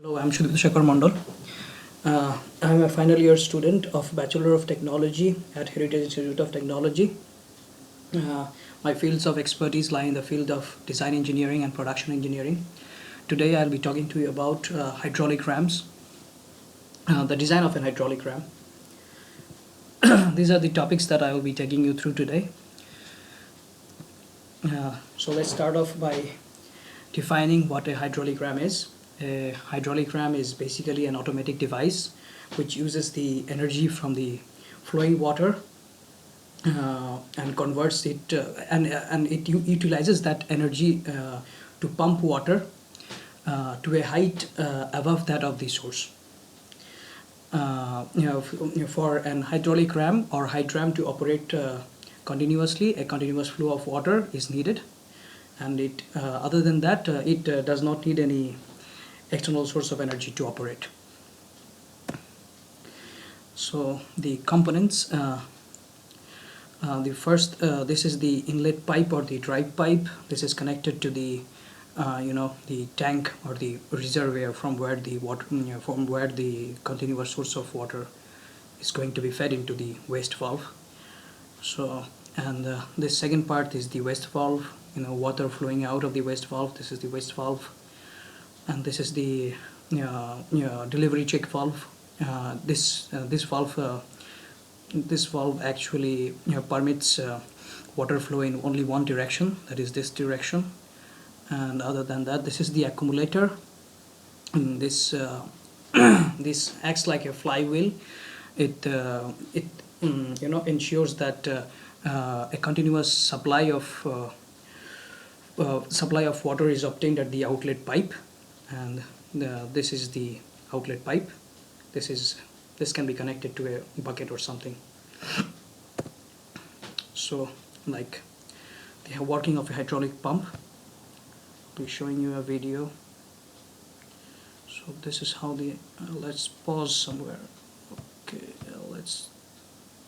Hello, I'm Shukar Mandal. I'm a final year student of Bachelor of Technology at Heritage Institute of Technology. Uh, my fields of expertise lie in the field of design engineering and production engineering. Today I'll be talking to you about hydraulic rams, the design of an hydraulic ram. These are the topics that I will be taking you through today. So let's start off by defining what a hydraulic ram is. A hydraulic ram is basically an automatic device which uses the energy from the flowing water and converts it and it utilizes that energy to pump water to a height above that of the source. For an hydraulic ram or hydram to operate continuously, a continuous flow of water is needed, and it other than that it does not need any external source of energy to operate. So the components, the first, this is the inlet pipe or the drive pipe. This is connected to the the tank or the reservoir from where the water, from where the continuous source of water is going to be fed into the waste valve. So, and this second part is the waste valve, water flowing out of the waste valve. This is the waste valve, and this is the delivery check valve. This valve actually permits water flow in only one direction, that is this direction. And other than that, this is the accumulator. And this this acts like a flywheel. It ensures that a continuous supply of water is obtained at the outlet pipe, and this is the outlet pipe. This can be connected to a bucket or something. So, like the working of a hydraulic pump, I'll be showing you a video. So this is how the let's pause somewhere.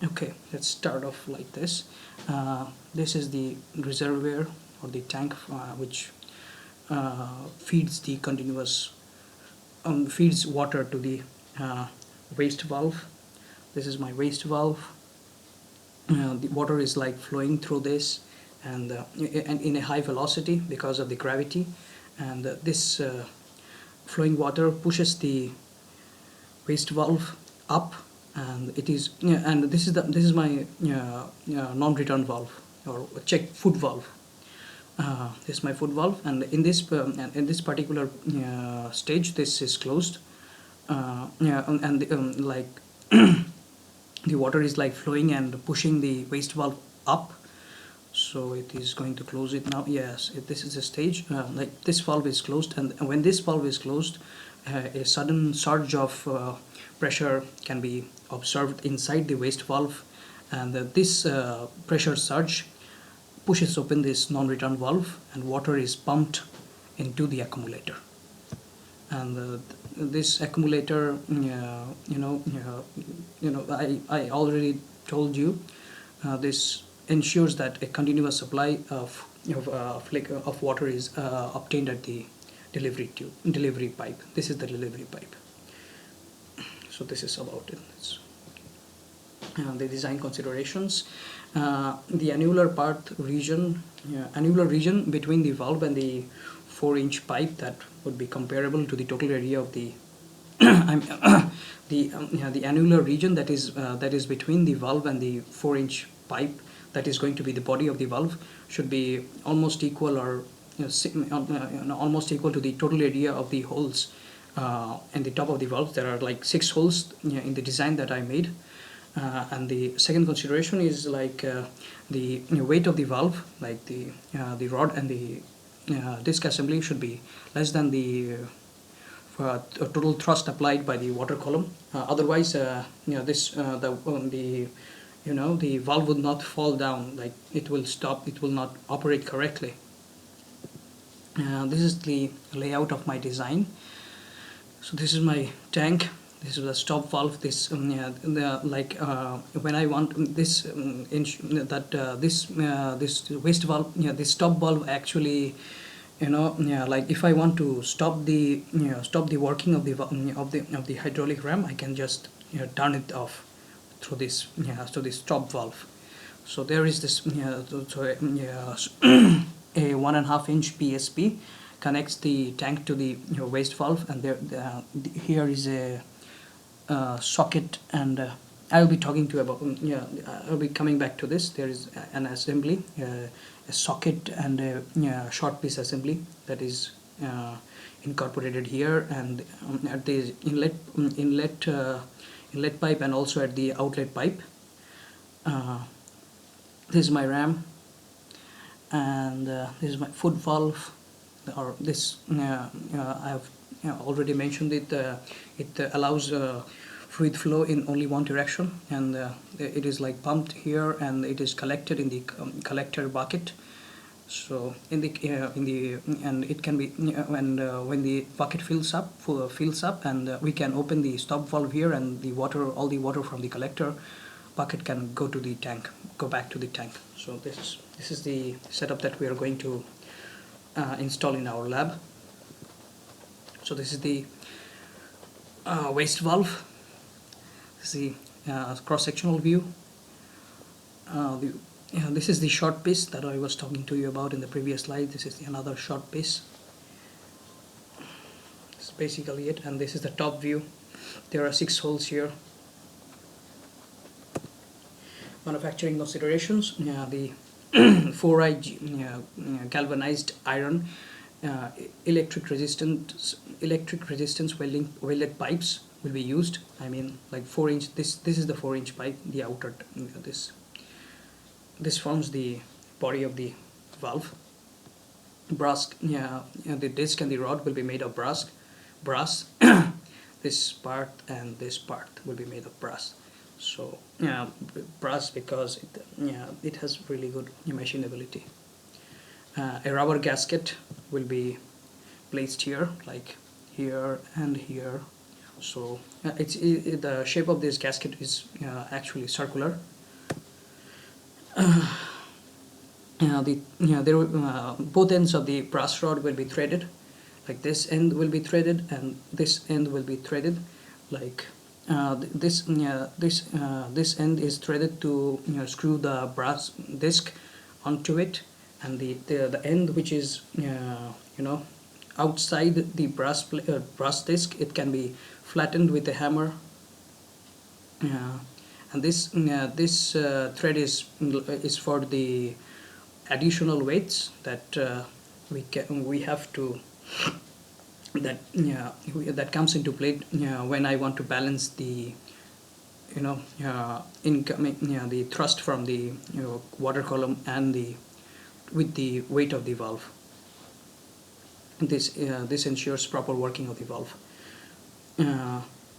Okay, let's start off like this. This is the reservoir or the tank which feeds the continuous feeds water to the waste valve. This is my waste valve. The water is like flowing through this, and in a high velocity because of the gravity, and this flowing water pushes the waste valve up, and it is and this is my non-return valve or check foot valve. This is my foot valve, and in this particular stage, this is closed. Like the water is like flowing and pushing the waste valve up, so it is going to close it now. Yes, this is the stage. Like this valve is closed, and when this valve is closed, a sudden surge of pressure can be observed inside the waste valve, and this pressure surge pushes open this non-return valve, and water is pumped into the accumulator. And this accumulator, I already told you, this ensures that a continuous supply of water is obtained at the delivery pipe. This is the delivery pipe. So this is about it. The design considerations. The annular region between the valve and the 4-inch pipe, that would be comparable to the total area of the the annular region that is between the valve and the 4-inch pipe, that is going to be the body of the valve, should be almost equal, or almost equal to the total area of the holes in the top of the valve. There are like 6 holes in the design that I made. And the second consideration is like the weight of the valve, like the rod and the disc assembly should be less than the total thrust applied by the water column. Otherwise, the valve would not fall down. Like it will stop. It will not operate correctly. This is the layout of my design. So this is my tank. This is a stop valve. This when I want this this waste valve, this stop valve actually yeah, like if I want to stop the stop the working of the of the hydraulic ram, I can just turn it off through this through this stop valve. So there is this a 1.5 inch PSP connects the tank to the waste valve, and there here is a socket, and I'll be talking to you about I'll be coming back to this. There is an assembly, a socket and a short piece assembly that is incorporated here, and at the inlet pipe, and also at the outlet pipe. This is my ram, and this is my foot valve, or this I have already mentioned it. It allows fluid flow in only one direction, and it is like pumped here, and it is collected in the collector bucket. So in the and it can be when the bucket fills up, and we can open the stop valve here, and the water, all the water from the collector bucket can go to the tank, go back to the tank. So this is the setup that we are going to install in our lab. So this is the waste valve. This is the cross-sectional view. This is the short piece that I was talking to you about in the previous slide. This is another short piece. This is basically it, and this is the top view. There are 6 holes here. Manufacturing considerations: the 4i galvanized iron, electric resistance welded pipes will be used. I mean, like 4-inch. This is the 4-inch pipe. The outer this forms the body of the valve. Brass, the disc and the rod will be made of brass. This part and this part will be made of brass. So brass, because it has really good machinability. A rubber gasket will be placed here, like here and here. So the shape of this gasket is actually circular. Both ends of the brass rod will be threaded. Like this end will be threaded, and this end will be threaded. Like this end is threaded to screw the brass disc onto it, and the end which is outside the brass disc, it can be flattened with a hammer. And this thread is for the additional weights that we have to that comes into play when I want to balance the incoming the thrust from the water column and with the weight of the valve. This ensures proper working of the valve.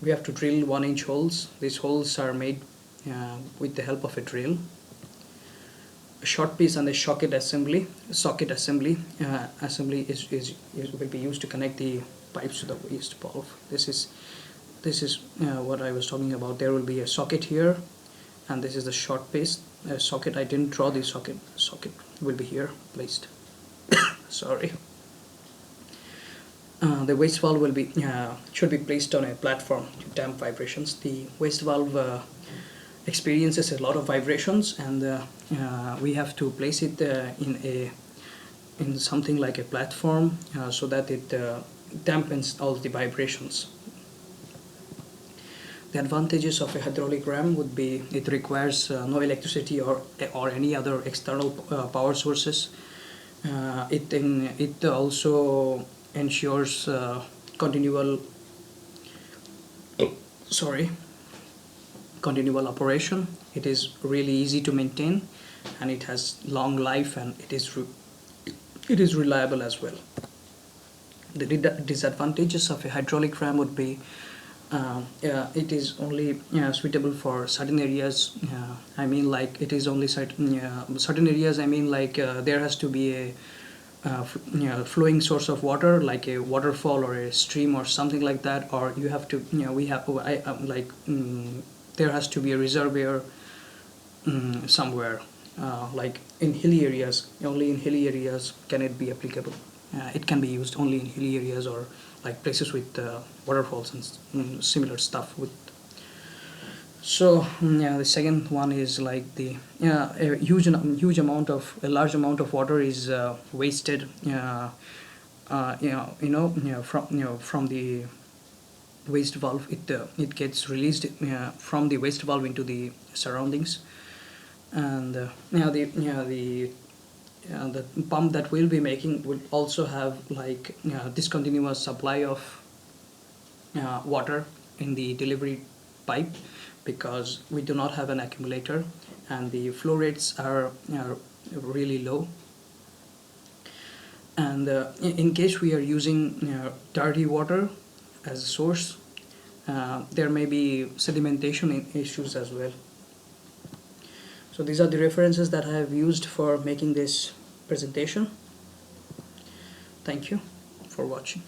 We have to drill 1-inch holes. These holes are made with the help of a drill. A short piece and a socket assembly will be used to connect the pipes to the waste valve. This is what I was talking about. There will be a socket here, and this is the short piece. A socket, I didn't draw the socket. Socket will be here placed. Sorry. The waste valve will be should be placed on a platform to damp vibrations. The waste valve experiences a lot of vibrations, and we have to place it in something like a platform so that it dampens all the vibrations. The advantages of a hydraulic ram would be it requires no electricity or any other external power sources. It also ensures continual operation. It is really easy to maintain, and it has long life, and it is reliable as well. The disadvantages of a hydraulic ram would be it is only suitable for certain areas. I mean, like it is only certain areas. I mean, like there has to be a flowing source of water, like a waterfall or a stream or something like that, or you have to there has to be a reservoir somewhere, like in hilly areas. Only in hilly areas can it be applicable. It can be used only in hilly areas or like places with waterfalls and similar stuff. Yeah, the second one is like the a large amount of water is wasted. From the waste valve. It gets released from the waste valve into the surroundings, and the pump that we'll be making will also have like discontinuous supply of water in the delivery pipe, because we do not have an accumulator and the flow rates are really low. And in case we are using dirty water as a source, there may be sedimentation issues as well. So these are the references that I have used for making this presentation. Thank you for watching.